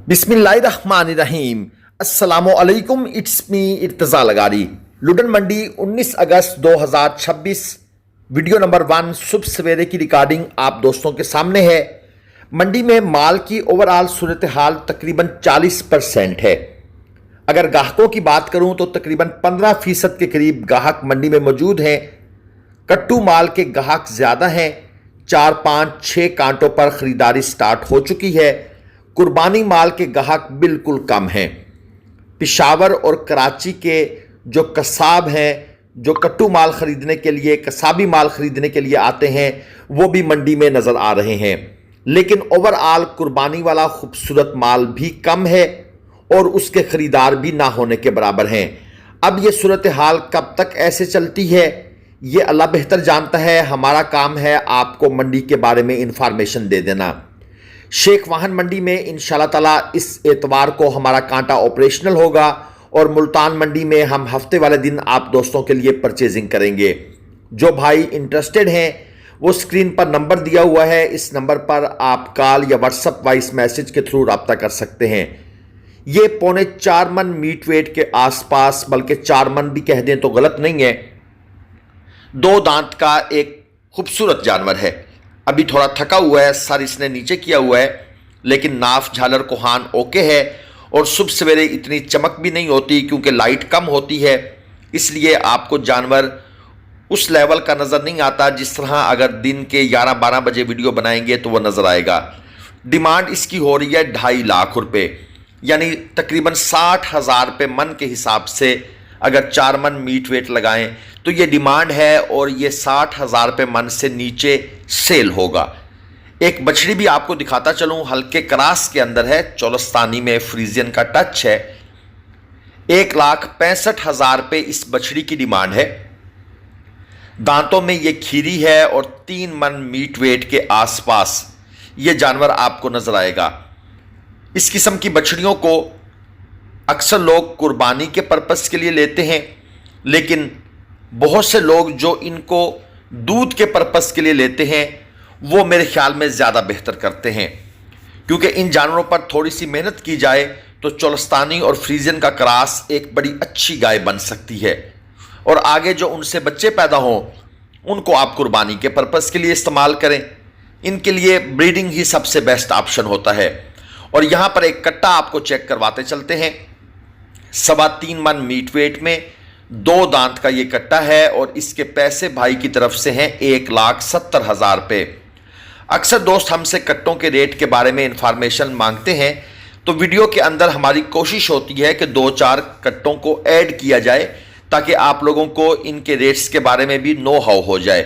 बिस्मिल्लाहिर्रहमानिर्रहीम। अस्सलामुअलैकुम। It's me Irtaza Lagari. Ludan Mandi 19 अगस्त 2026 वीडियो नंबर 1 सुबह सवेरे की रिकॉर्डिंग आप दोस्तों के सामने है। मंडी में माल की ओवरऑल सूरत हाल तकरीबन 40% है। अगर ग्राहकों की बात करूं तो तकरीबन 15% के करीब ग्राहक मंडी में मौजूद हैं। कट्टू माल के ग्राहक ज़्यादा हैं। 4, 5, 6 कांटों पर ख़रीदारी स्टार्ट हो चुकी है। कुर्बानी माल के ग्राहक बिल्कुल कम हैं। पेशावर और कराची के जो कसाब हैं, जो कट्टू माल ख़रीदने के लिए, कसाबी माल ख़रीदने के लिए आते हैं, वो भी मंडी में नज़र आ रहे हैं। लेकिन ओवरऑल कुर्बानी वाला खूबसूरत माल भी कम है और उसके ख़रीदार भी ना होने के बराबर हैं। अब ये सूरत हाल कब तक ऐसे चलती है, ये अल्लाह बेहतर जानता है। हमारा काम है आपको मंडी के बारे में इंफॉर्मेशन दे देना। शेख वाहन मंडी में इंशाल्लाह ताला इस एतवार को हमारा कांटा ऑपरेशनल होगा और मुल्तान मंडी में हम हफ्ते वाले दिन आप दोस्तों के लिए परचेजिंग करेंगे। जो भाई इंटरेस्टेड हैं वो स्क्रीन पर नंबर दिया हुआ है, इस नंबर पर आप कॉल या व्हाट्सएप वॉइस मैसेज के थ्रू रब्ता कर सकते हैं। ये 4.25 मन मीट वेट के आसपास, बल्कि 4 मन भी कह दें तो गलत नहीं है, 2 दांत का एक खूबसूरत जानवर है। अभी थोड़ा थका हुआ है, सर इसने नीचे किया हुआ है, लेकिन नाफ झालर कोहान ओके है। और सुबह सवेरे इतनी चमक भी नहीं होती क्योंकि लाइट कम होती है, इसलिए आपको जानवर उस लेवल का नज़र नहीं आता जिस तरह अगर दिन के 11-12 बजे वीडियो बनाएंगे तो वह नज़र आएगा। डिमांड इसकी हो रही है 2.5 लाख रुपये, यानी तकरीबन 60,000 रुपये मन के हिसाब से। अगर 4 मन मीट वेट लगाएं तो ये डिमांड है और ये 60,000 रुपये मन से नीचे सेल होगा। एक बछड़ी भी आपको दिखाता चलूं, हल्के क्रास के अंदर है, चौलस्तानी में फ्रीजियन का टच है। 1,65,000 रुपये इस बछड़ी की डिमांड है। दांतों में ये खीरी है और 3 मन मीट वेट के आसपास ये जानवर आपको नजर आएगा। इस किस्म की बछड़ियों को अक्सर लोग कुर्बानी के पर्पस के लिए लेते हैं, लेकिन बहुत से लोग जो इनको दूध के पर्पस के लिए लेते हैं वो मेरे ख्याल में ज़्यादा बेहतर करते हैं, क्योंकि इन जानवरों पर थोड़ी सी मेहनत की जाए तो चौलस्तानी और फ्रीजियन का क्रॉस एक बड़ी अच्छी गाय बन सकती है। और आगे जो उनसे बच्चे पैदा हों उनको आप कुर्बानी के पर्पस के लिए इस्तेमाल करें। इनके लिए ब्रीडिंग ही सबसे बेस्ट ऑप्शन होता है। और यहाँ पर एक कट्टा आपको चेक करवाते चलते हैं। 3.25 मन मीट वेट में 2 दांत का ये कट्टा है और इसके पैसे भाई की तरफ से हैं 1,70,000 रुपये। अक्सर दोस्त हमसे कट्टों के रेट के बारे में इंफॉर्मेशन मांगते हैं, तो वीडियो के अंदर हमारी कोशिश होती है कि 2-4 कट्टों को ऐड किया जाए ताकि आप लोगों को इनके रेट्स के बारे में भी नो हाउ हो जाए।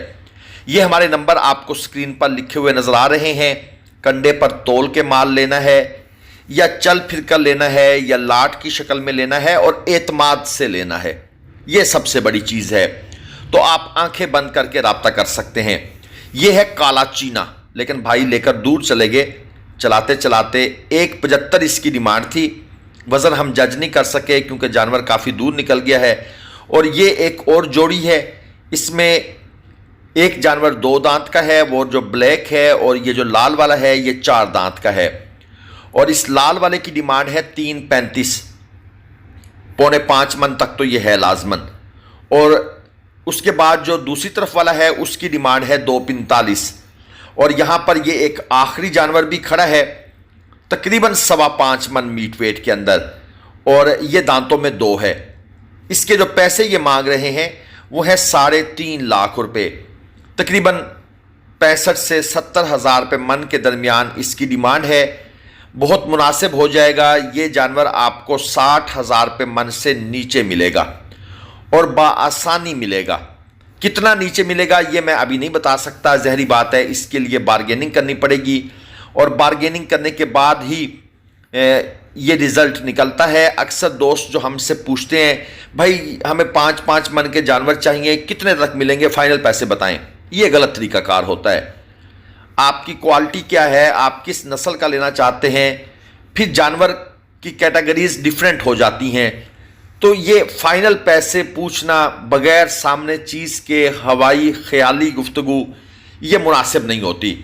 ये हमारे नंबर आपको स्क्रीन पर लिखे हुए नजर आ रहे हैं। कंडे पर तोल के माल लेना है या चल फिर कर लेना है या लाट की शक्ल में लेना है और एतमाद से लेना है, यह सबसे बड़ी चीज़ है। तो आप आंखें बंद करके राब्ता कर सकते हैं। यह है काला चीना, लेकिन भाई लेकर दूर चले गए। चलाते चलाते 1.75 इसकी डिमांड थी। वज़न हम जज नहीं कर सके क्योंकि जानवर काफ़ी दूर निकल गया है। और ये एक और जोड़ी है, इसमें एक जानवर 2 दांत का है, वो जो ब्लैक है, और ये जो लाल वाला है ये 4 दांत का है। और इस लाल वाले की डिमांड है 3.35, 4.25 मन तक तो ये है लाजमन। और उसके बाद जो दूसरी तरफ वाला है उसकी डिमांड है 2.45। और यहाँ पर ये एक आखिरी जानवर भी खड़ा है तकरीबन 5.25 मन मीट वेट के अंदर, और ये दांतों में 2 है। इसके जो पैसे ये मांग रहे हैं वो है 3.5 लाख रुपये, तकरीबन 65 से 70,000 रुपये मन के दरमियान इसकी डिमांड है। बहुत मुनासिब हो जाएगा। ये जानवर आपको 60,000 रुपये मन से नीचे मिलेगा और बाआसानी मिलेगा। कितना नीचे मिलेगा ये मैं अभी नहीं बता सकता, ज़हरी बात है। इसके लिए बारगेनिंग करनी पड़ेगी और बारगेनिंग करने के बाद ही ये रिज़ल्ट निकलता है। अक्सर दोस्त जो हमसे पूछते हैं भाई हमें 5-5 मन के जानवर चाहिए, कितने तक मिलेंगे, फाइनल पैसे बताएं, ये गलत तरीकाकार होता है। आपकी क्वालिटी क्या है, आप किस नस्ल का लेना चाहते हैं, फिर जानवर की कैटेगरीज डिफरेंट हो जाती हैं। तो ये फाइनल पैसे पूछना बगैर सामने चीज़ के हवाई ख्याली गुफ्तगू ये मुनासिब नहीं होती।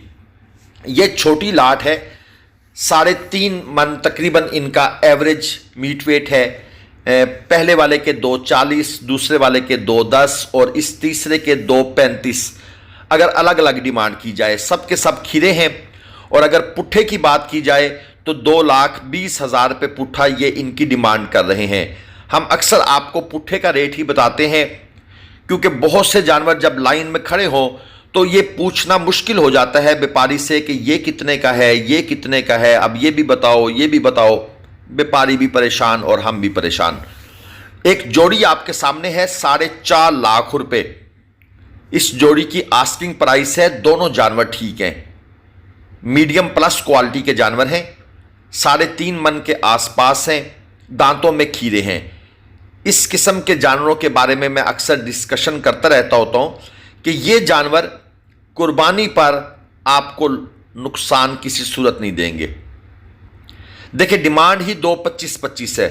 ये छोटी लाट है, 3.5 मन तकरीबन इनका एवरेज मीट वेट है। पहले वाले के 2.40, दूसरे वाले के 2.10 और इस तीसरे के 2.35। अगर अलग अलग डिमांड की जाए, सब के सब खीरे हैं। और अगर पुट्ठे की बात की जाए तो 2,20,000 रुपये पुट्ठा ये इनकी डिमांड कर रहे हैं। हम अक्सर आपको पुट्ठे का रेट ही बताते हैं, क्योंकि बहुत से जानवर जब लाइन में खड़े हों तो ये पूछना मुश्किल हो जाता है व्यापारी से कि ये कितने का है, ये कितने का है, अब ये भी बताओ, ये भी बताओ। व्यापारी भी परेशान और हम भी परेशान। एक जोड़ी आपके सामने है 4.5 लाख रुपए। इस जोड़ी की आस्किंग प्राइस है। दोनों जानवर ठीक हैं, मीडियम प्लस क्वालिटी के जानवर हैं, 3.5 मन के आसपास हैं, दांतों में खीरे हैं। इस किस्म के जानवरों के बारे में मैं अक्सर डिस्कशन करता रहता होता हूं कि ये जानवर कुर्बानी पर आपको नुकसान किसी सूरत नहीं देंगे। देखिए, डिमांड ही 2,25,25 है।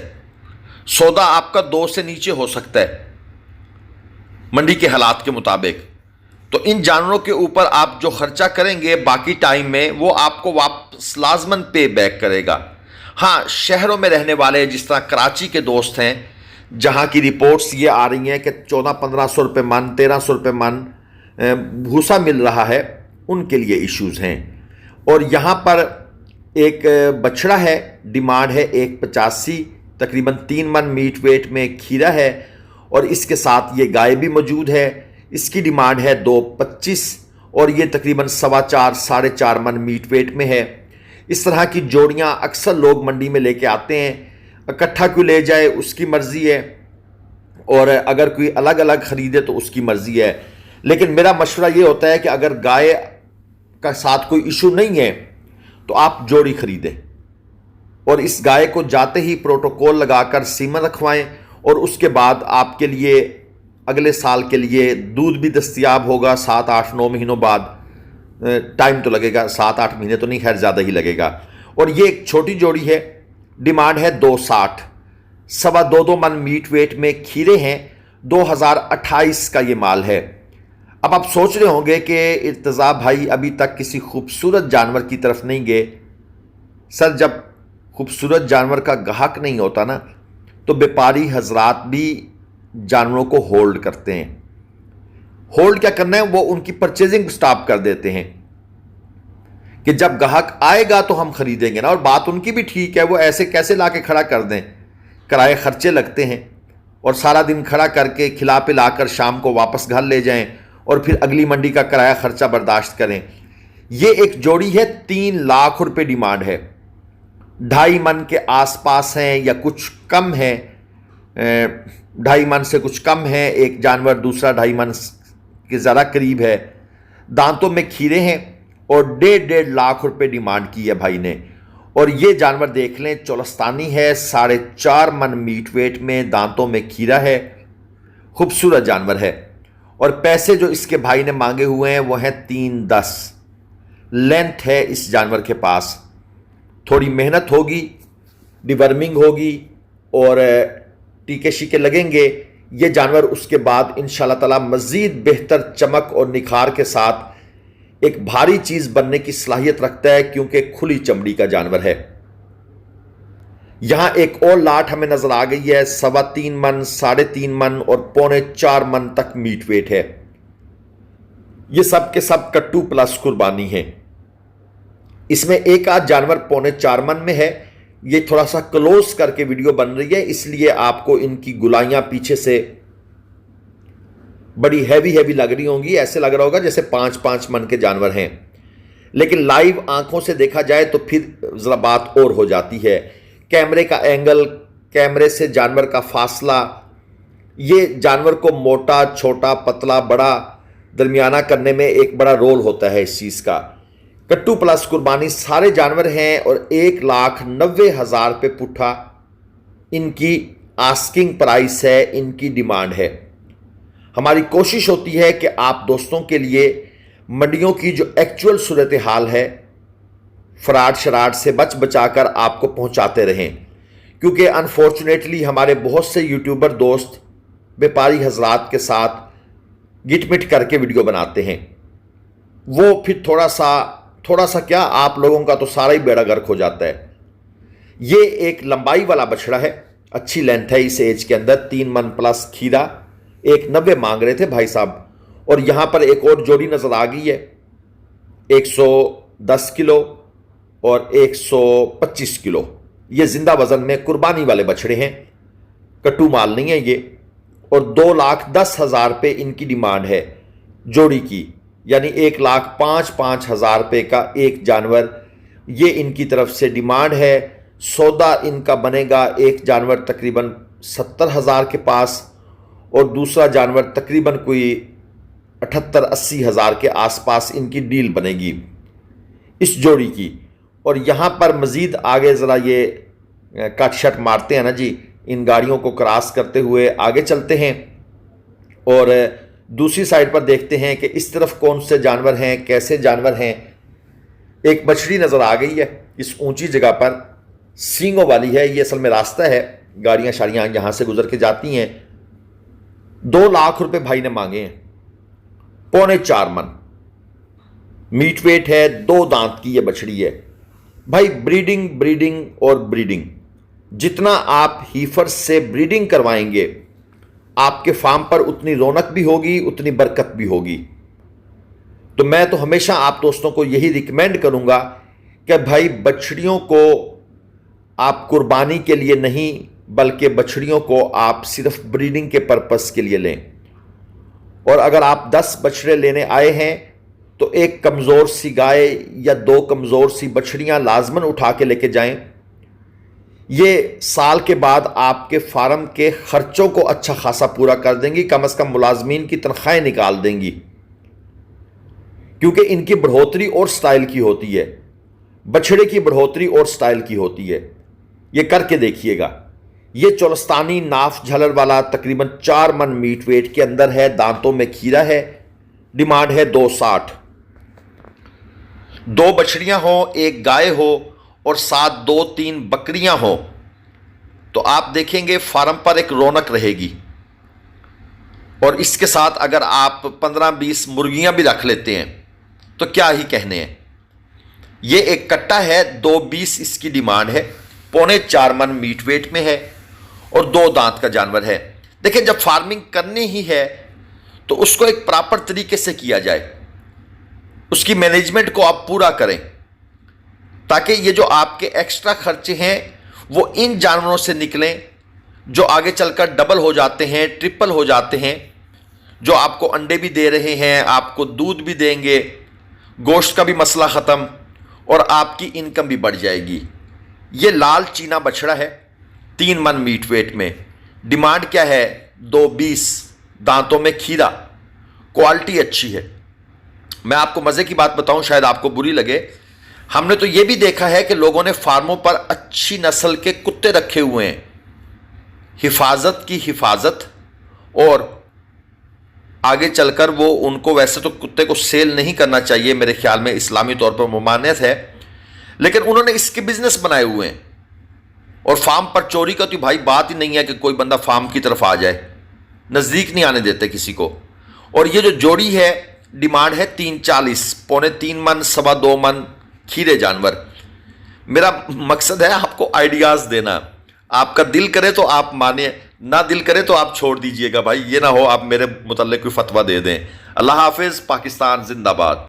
सौदा आपका 2 से नीचे हो सकता है मंडी के हालात के मुताबिक। तो इन जानवरों के ऊपर आप जो खर्चा करेंगे बाकी टाइम में, वो आपको वापस लाजमन पे बैक करेगा। हाँ, शहरों में रहने वाले, जिस तरह कराची के दोस्त हैं, जहाँ की रिपोर्ट्स ये आ रही हैं कि 1400-1500 रुपये मन, 1300 रुपये मन भूसा मिल रहा है, उनके लिए इश्यूज़ हैं। और यहाँ पर एक बछड़ा है, डिमांड है 1,85, तकरीबन 3 मन मीट वेट में खीरा है। और इसके साथ ये गाय भी मौजूद है। इसकी डिमांड है 2,25 और ये तकरीबन 4.25-4.5 मन मीट वेट में है। इस तरह की जोड़ियाँ अक्सर लोग मंडी में लेके आते हैं। इकट्ठा क्यों ले जाए उसकी मर्ज़ी है, और अगर कोई अलग अलग ख़रीदे तो उसकी मर्ज़ी है। लेकिन मेरा मशवरा ये होता है कि अगर गाय का साथ कोई इशू नहीं है तो आप जोड़ी ख़रीदें और इस गाय को जाते ही प्रोटोकॉल लगाकर सीमन रखवाएं, और उसके बाद आपके लिए अगले साल के लिए दूध भी दस्तयाब होगा 7-8-9 महीनों बाद। टाइम तो लगेगा, 7-8 महीने तो नहीं, खैर ज़्यादा ही लगेगा। और ये एक छोटी जोड़ी है, डिमांड है 2.60, 2.25 मन मीट वेट में खीरे हैं। 2028 का ये माल है। अब आप सोच रहे होंगे कि इर्तज़ा भाई अभी तक किसी खूबसूरत जानवर की तरफ नहीं गए। सर, जब खूबसूरत जानवर का गाहक नहीं होता ना, तो व्यापारी हजरात भी जानवरों को होल्ड करते हैं। होल्ड क्या करना है, वो उनकी परचेजिंग स्टॉप कर देते हैं कि जब ग्राहक आएगा तो हम खरीदेंगे ना। और बात उनकी भी ठीक है, वो ऐसे कैसे ला के खड़ा कर दें, किराए खर्चे लगते हैं, और सारा दिन खड़ा करके खिला पिला कर शाम को वापस घर ले जाएं और फिर अगली मंडी का किराया खर्चा बर्दाश्त करें। ये एक जोड़ी है, 3 लाख रुपए डिमांड है। 2.5 मन के आसपास हैं या कुछ कम है, 2.5 मन से कुछ कम है एक जानवर, दूसरा 2.5 मन के ज़रा करीब है। दांतों में खीरे हैं और 1.5 लाख रुपए डिमांड की है भाई ने। और ये जानवर देख लें, चोलस्तानी है, 4.5 मन मीट वेट में, दांतों में खीरा है, खूबसूरत जानवर है। और पैसे जो इसके भाई ने मांगे हुए हैं वो हैं 3.10। लेंथ है इस जानवर के पास, थोड़ी मेहनत होगी, डिवर्मिंग होगी और टीके शीके लगेंगे। ये जानवर उसके बाद इंशाल्लाह ताला मज़ीद बेहतर चमक और निखार के साथ एक भारी चीज़ बनने की सलाहियत रखता है, क्योंकि खुली चमड़ी का जानवर है। यहां एक और लाट हमें नजर आ गई है, 3.25 मन, 3.5 मन और 3.25 मन तक मीट वेट है। ये सब के सब कट्टू प्लस कुर्बानी है। इसमें एक आध जानवर 3.25 मन में है। ये थोड़ा सा क्लोज करके वीडियो बन रही है, इसलिए आपको इनकी गुलाइयां पीछे से बड़ी हैवी हैवी लग रही होंगी। ऐसे लग रहा होगा जैसे 5-5 मन के जानवर हैं, लेकिन लाइव आंखों से देखा जाए तो फिर जरा बात और हो जाती है। कैमरे का एंगल, कैमरे से जानवर का फासला, ये जानवर को मोटा, छोटा, पतला, बड़ा, दरमियाना करने में एक बड़ा रोल होता है इस चीज़ का। कट्टू प्लस कुर्बानी सारे जानवर हैं और 1,90,000 रुपये पुट्ठा इनकी आस्किंग प्राइस है, इनकी डिमांड है। हमारी कोशिश होती है कि आप दोस्तों के लिए मंडियों की जो एक्चुअल सूरत हाल है, फ्रॉड शराड से बच बचाकर आपको पहुंचाते रहें, क्योंकि अनफॉर्चुनेटली हमारे बहुत से यूट्यूबर दोस्त व्यापारी हजरात के साथ गिटमिट करके वीडियो बनाते हैं। वो फिर थोड़ा सा थोड़ा सा क्या, आप लोगों का तो सारा ही बेड़ा गर्क हो जाता है। ये एक लंबाई वाला बछड़ा है, अच्छी लेंथ है इस एज के अंदर, 3 मन प्लस खीरा। 190 मांग रहे थे भाई साहब। और यहां पर एक और जोड़ी नजर आ गई है, 110 किलो और 125 किलो। ये जिंदा वजन में कुर्बानी वाले बछड़े हैं, कट्टू माल नहीं है ये। और 2,10,000 रुपये इनकी डिमांड है जोड़ी की, यानी 1,05,5,000 रुपये का एक जानवर ये इनकी तरफ से डिमांड है। सौदा इनका बनेगा, एक जानवर तकरीबन 70,000 के पास और दूसरा जानवर तकरीबन कोई 78-80,000 के आसपास इनकी डील बनेगी इस जोड़ी की। और यहाँ पर मज़ीद आगे ज़रा ये कट शट मारते हैं ना जी, इन गाड़ियों को क्रॉस करते हुए आगे चलते हैं और दूसरी साइड पर देखते हैं कि इस तरफ कौन से जानवर हैं, कैसे जानवर हैं। एक बछड़ी नज़र आ गई है इस ऊंची जगह पर, सींगों वाली है। ये असल में रास्ता है, गाड़ियाँ शाड़ियाँ यहाँ से गुजर के जाती हैं। 2 लाख रुपए भाई ने मांगे हैं, 3.25 मन मीट वेट है, 2 दांत की ये बछड़ी है भाई। ब्रीडिंग ब्रीडिंग और ब्रीडिंग, जितना आप हीफर से ब्रीडिंग करवाएंगे आपके फार्म पर उतनी रौनक भी होगी, उतनी बरकत भी होगी। तो मैं तो हमेशा आप दोस्तों को यही रिकमेंड करूंगा कि भाई बछड़ियों को आप कुर्बानी के लिए नहीं, बल्कि बछड़ियों को आप सिर्फ ब्रीडिंग के पर्पस के लिए लें। और अगर आप 10 बछड़े लेने आए हैं तो एक कमज़ोर सी गाय या 2 कमज़ोर सी बछड़ियां लाजमन उठा के लेके जाएं। ये साल के बाद आपके फार्म के खर्चों को अच्छा खासा पूरा कर देंगी, कम से कम मुलाजमीन की तनख्वाहें निकाल देंगी, क्योंकि इनकी बढ़ोतरी और स्टाइल की होती है, बछड़े की बढ़ोतरी और स्टाइल की होती है। ये करके देखिएगा। ये चोलस्तानी नाफ झलर वाला तकरीबन 4 मन मीट वेट के अंदर है, दांतों में खीरा है, डिमांड है 260। 2 बछड़ियां हो, एक गाय हो और साथ 2-3 बकरियां हो तो आप देखेंगे फार्म पर एक रौनक रहेगी। और इसके साथ अगर आप 15-20 मुर्गियां भी रख लेते हैं तो क्या ही कहने हैं। ये एक कट्टा है, 220 इसकी डिमांड है, 3.25 मन मीट वेट में है और 2 दांत का जानवर है। देखिए, जब फार्मिंग करनी ही है तो उसको एक प्रॉपर तरीके से किया जाए, उसकी मैनेजमेंट को आप पूरा करें, ताकि ये जो आपके एक्स्ट्रा खर्चे हैं वो इन जानवरों से निकलें जो आगे चलकर डबल हो जाते हैं, ट्रिपल हो जाते हैं, जो आपको अंडे भी दे रहे हैं, आपको दूध भी देंगे, गोश्त का भी मसला ख़त्म और आपकी इनकम भी बढ़ जाएगी। ये लाल चीना बछड़ा है, 3 मन मीट वेट में, डिमांड क्या है 220, दांतों में खीरा, क्वालिटी अच्छी है। मैं आपको मज़े की बात बताऊं, शायद आपको बुरी लगे, हमने तो ये भी देखा है कि लोगों ने फार्मों पर अच्छी नस्ल के कुत्ते रखे हुए हैं, हिफाजत की हिफाजत, और आगे चलकर वो उनको, वैसे तो कुत्ते को सेल नहीं करना चाहिए मेरे ख्याल में, इस्लामी तौर पर ममानियत है, लेकिन उन्होंने इसके बिजनेस बनाए हुए हैं। और फार्म पर चोरी का तो भाई बात ही नहीं है कि कोई बंदा फार्म की तरफ आ जाए, नज़दीक नहीं आने देते किसी को। और ये जो जोड़ी है डिमांड है 340, 3.25 मन, 2.25 मन खीरे जानवर। मेरा मकसद है आपको आइडियाज़ देना, आपका दिल करे तो आप माने, ना दिल करे तो आप छोड़ दीजिएगा भाई, ये ना हो आप मेरे मुतल्लिक कोई फतवा दे दें। अल्लाह हाफिज़, पाकिस्तान जिंदाबाद।